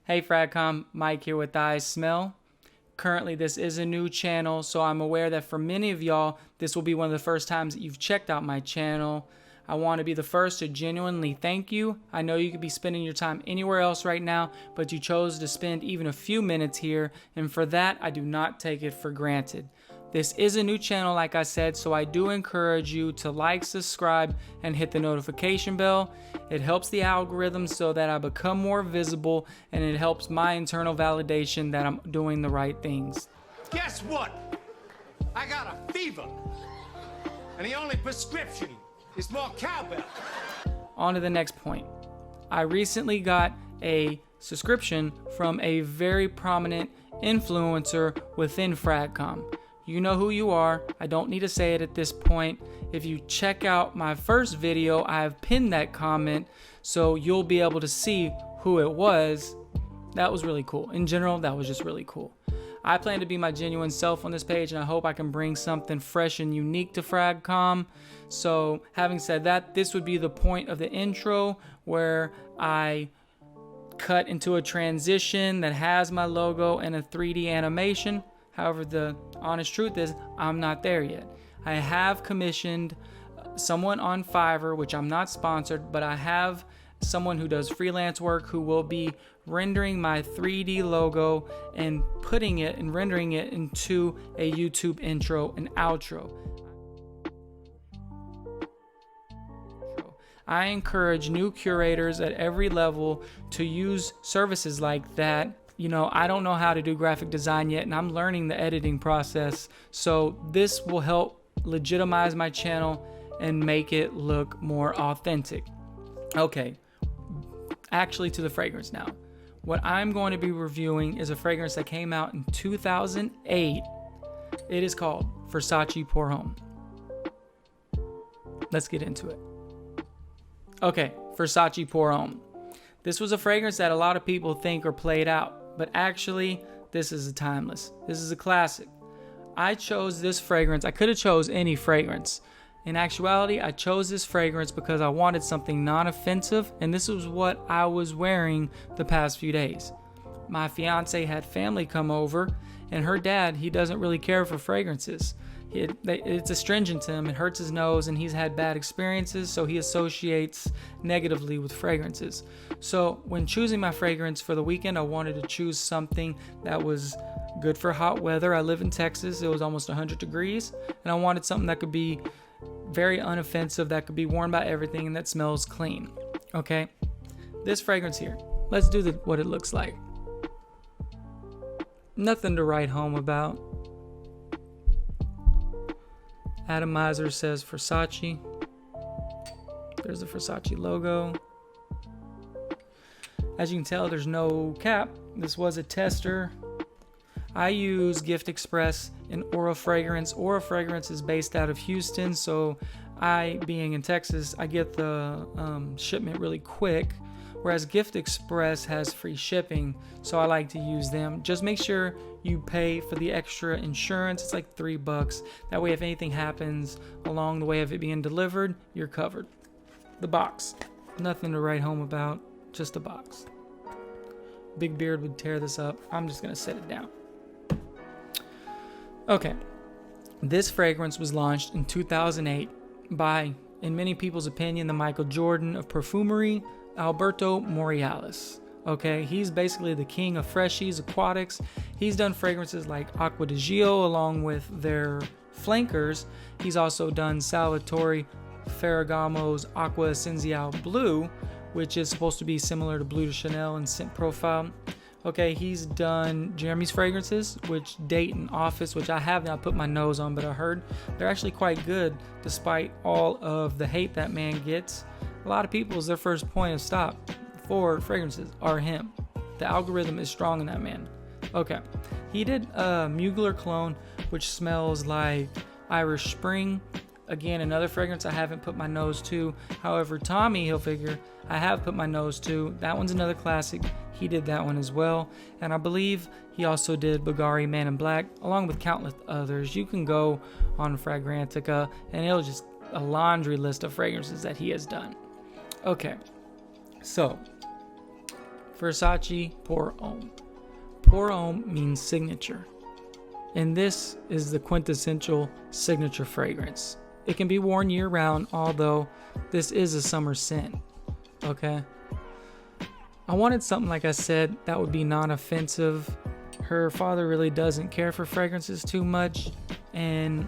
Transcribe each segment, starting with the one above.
Hey Fragcom, Mike here with iSMELL. Currently this is a new channel, so I'm aware that for many of y'all, this will be one of the first times that you've checked out my channel. I want to be the first to genuinely thank you. I know you could be spending your time anywhere else right now, but you chose to spend even a few minutes here, and for that, I do not take it for granted. This is a new channel, like I said, so I do encourage you to like, subscribe, and hit the notification bell. It helps the algorithm so that I become more visible, and it helps my internal validation that I'm doing the right things. Guess what? I got a fever, and the only prescription is more cowbell. On to the next point. I recently got a subscription from a very prominent influencer within Fragcom. You know who you are. I don't need to say it at this point. If you check out my first video, I have pinned that comment so you'll be able to see who it was. That was really cool. In general, that was just really cool. I plan to be my genuine self on this page, and I hope I can bring something fresh and unique to Fragcom. So having said that, this would be the point of the intro where I cut into a transition that has my logo and a 3D animation. However, the honest truth is I'm not there yet. I have commissioned someone on Fiverr, which I'm not sponsored, but I have someone who does freelance work who will be rendering my 3D logo and putting it and rendering it into a YouTube intro and outro. I encourage new curators at every level to use services like that. You know, I don't know how to do graphic design yet, and I'm learning the editing process. So this will help legitimize my channel and make it look more authentic. Okay, actually to the fragrance now. What I'm going to be reviewing is a fragrance that came out in 2008. It is called Versace Pour Homme. Let's get into it. Okay, Versace Pour Homme. This was a fragrance that a lot of people think are played out. But actually, this is a timeless. This is a classic. I chose this fragrance. I could have chose any fragrance. In actuality, I chose this fragrance because I wanted something non-offensive, and this was what I was wearing the past few days. My fiance had family come over, and her dad, he doesn't really care for fragrances. It's astringent to him, it hurts his nose, and he's had bad experiences, so he associates negatively with fragrances. So when choosing my fragrance for the weekend, I wanted to choose something that was good for hot weather. I live in Texas, it was almost 100 degrees, and I wanted something that could be very unoffensive, that could be worn by everything, and that smells clean. Okay, this fragrance here, let's do what it looks like. Nothing to write home about. Atomizer says Versace. There's the Versace logo. As you can tell, there's no cap. This was a tester. I use Gift Express and Aura Fragrance. Aura Fragrance is based out of Houston, so I, being in Texas, I get the shipment really quick, whereas Gift Express has free shipping, so I like to use them. Just make sure you pay for the extra insurance. It's like $3. That way, if anything happens along the way of it being delivered, you're covered. The box. Nothing to write home about, just a box. Big Beard would tear this up. I'm just going to set it down. Okay. This fragrance was launched in 2008 by, in many people's opinion, the Michael Jordan of perfumery, Alberto Moreales. Okay, he's basically the king of freshies, aquatics. He's done fragrances like Acqua di Gio along with their flankers. He's also done Salvatore Ferragamo's Acqua Essenziale Blue, which is supposed to be similar to Bleu de Chanel in scent profile. Okay, he's done Jeremy's fragrances, which date and office, which I have not put my nose on, but I heard they're actually quite good despite all of the hate that man gets. A lot of people's their first point of stop for fragrances are him. The algorithm is strong in that man. Okay, he did a Mugler cologne, which smells like Irish Spring. Again, another fragrance I haven't put my nose to. However, Tommy Hilfiger, I have put my nose to. That one's another classic. He did that one as well. And I believe he also did Bulgari Man in Black, along with countless others. You can go on Fragrantica, and it'll just a laundry list of fragrances that he has done. Okay, so Versace Pour Homme. Pour Homme means signature. And this is the quintessential signature fragrance. It can be worn year-round, although this is a summer scent. Okay? I wanted something, like I said, that would be non-offensive. Her father really doesn't care for fragrances too much, and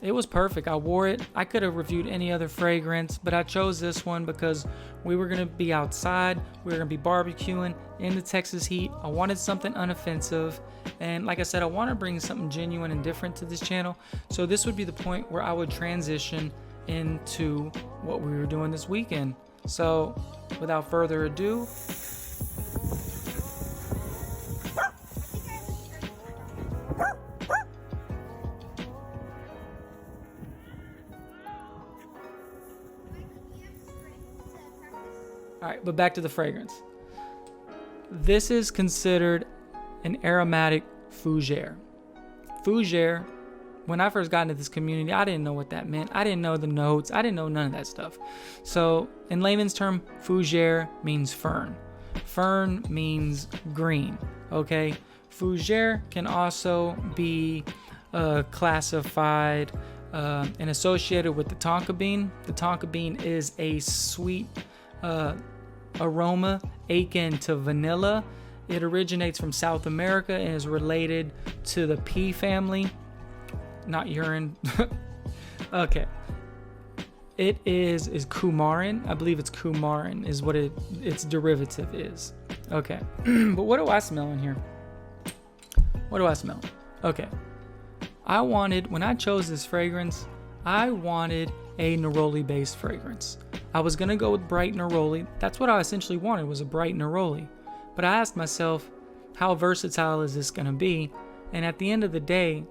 it was perfect. I wore it. I could have reviewed any other fragrance, but I chose this one because we were going to be outside. We were going to be barbecuing in the Texas heat. I wanted something unoffensive. And like I said, I want to bring something genuine and different to this channel. So this would be the point where I would transition into what we were doing this weekend. So without further ado, all right, but back to the fragrance. This is considered an aromatic fougere. Fougere, when I first got into this community, I didn't know what that meant. I didn't know the notes. I didn't know none of that stuff. So in layman's term, fougere means fern. Fern means green, okay? Fougere can also be classified and associated with the tonka bean. The tonka bean is a sweet aroma akin to vanilla. It originates from South America and is related to the pea family. Not urine. Okay. It is coumarin. I believe it's coumarin is what its derivative is. Okay. But what do I smell in here? What do I smell? Okay. When I chose this fragrance, I wanted a neroli based fragrance. I was going to go with bright neroli. That's what I essentially wanted, was a bright neroli. But I asked myself, how versatile is this going to be? And at the end of the day,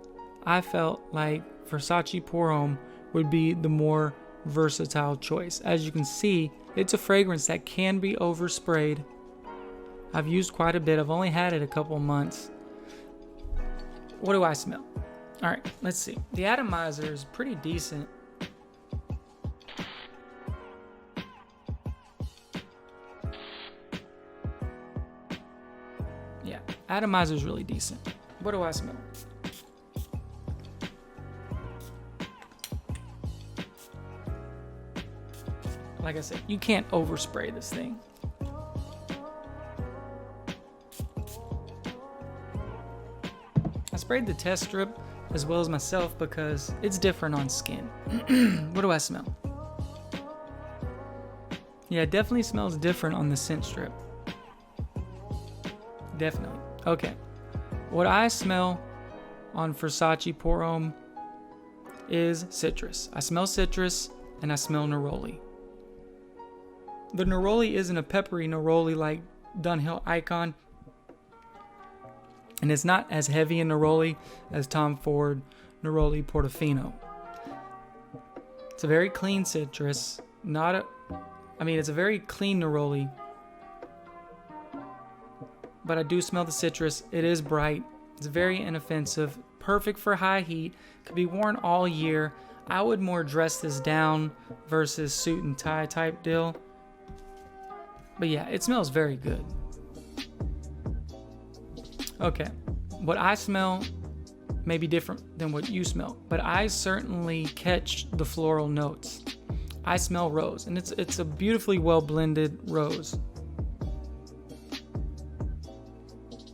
I felt like Versace Pour Homme would be the more versatile choice. As you can see, it's a fragrance that can be oversprayed. I've used quite a bit. I've only had it a couple months. What do I smell? All right, let's see. The atomizer is pretty decent. Yeah, atomizer is really decent. What do I smell? Like I said, you can't overspray this thing. I sprayed the test strip as well as myself because it's different on skin. What do I smell? Yeah, it definitely smells different on the scent strip. Definitely. Okay. What I smell on Versace Pour Homme is citrus. I smell citrus and I smell neroli. The neroli isn't a peppery neroli like Dunhill Icon. And it's not as heavy a neroli as Tom Ford Neroli Portofino. It's a very clean citrus. It's a very clean neroli. But I do smell the citrus. It is bright. It's very inoffensive. Perfect for high heat. Could be worn all year. I would more dress this down versus suit and tie type deal. But yeah, it smells very good. Okay, what I smell may be different than what you smell, but I certainly catch the floral notes. I smell rose, and it's a beautifully well blended rose.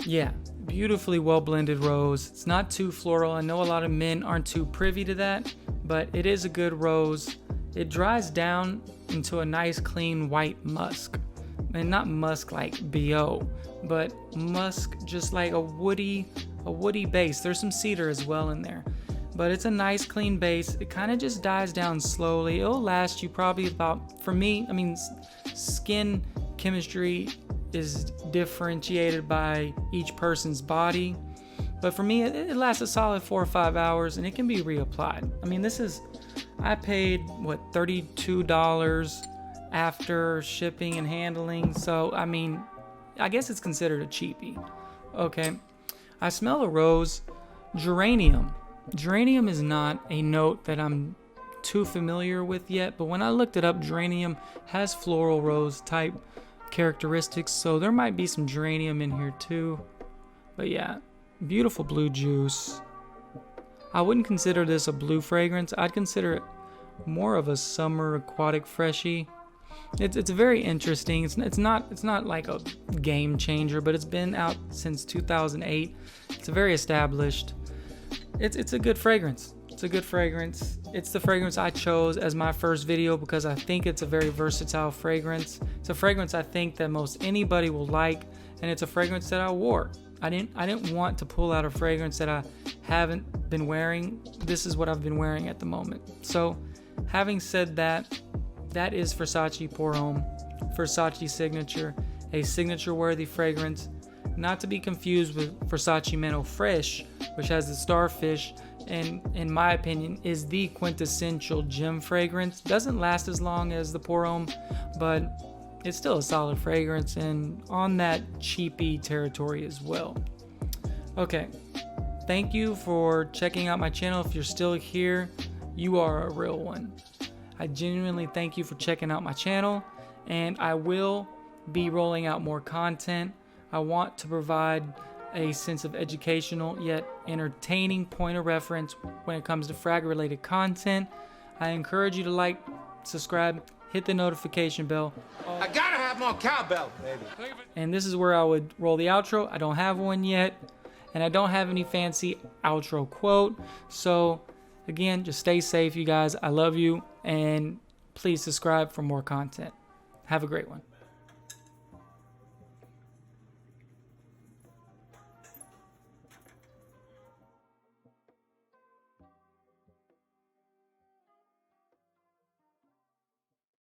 Yeah, beautifully well blended rose. It's not too floral. I know a lot of men aren't too privy to that, but it is a good rose. It dries down into a nice clean white musk. And not musk like BO, but musk just like a woody base. There's some cedar as well in there, but it's a nice clean base. It kind of just dies down slowly. It'll last you probably about, for me, skin chemistry is differentiated by each person's body, but for me it lasts a solid 4 or 5 hours and it can be reapplied. I paid $32 after shipping and handling, so I guess it's considered a cheapie. Okay, I smell a rose. Geranium is not a note that I'm too familiar with yet, but when I looked it up, geranium has floral rose type characteristics, so there might be some geranium in here too. But yeah, beautiful blue juice. I wouldn't consider this a blue fragrance. I'd consider it more of a summer aquatic freshie. It's very interesting. It's not like a game changer, but it's been out since 2008. It's a very established. It's a good fragrance. It's a good fragrance. It's the fragrance I chose as my first video because I think it's a very versatile fragrance. It's a fragrance I think that most anybody will like, and it's a fragrance that I wore. I didn't want to pull out a fragrance that I haven't been wearing. This is what I've been wearing at the moment. So, having said that, that is Versace Pour Homme, Versace Signature, a signature-worthy fragrance, not to be confused with Versace Meno Fresh, which has the starfish, and in my opinion is the quintessential gem fragrance. Doesn't last as long as the Pour Homme, but it's still a solid fragrance and on that cheapy territory as well. Okay, thank you for checking out my channel. If you're still here, you are a real one. I genuinely thank you for checking out my channel, and I will be rolling out more content. I want to provide a sense of educational yet entertaining point of reference when it comes to frag related content. I encourage you to like, subscribe, hit the notification bell. I gotta have more cowbell, baby. And this is where I would roll the outro. I don't have one yet, and I don't have any fancy outro quote. So again, just stay safe, you guys. I love you, and please subscribe for more content. Have a great one.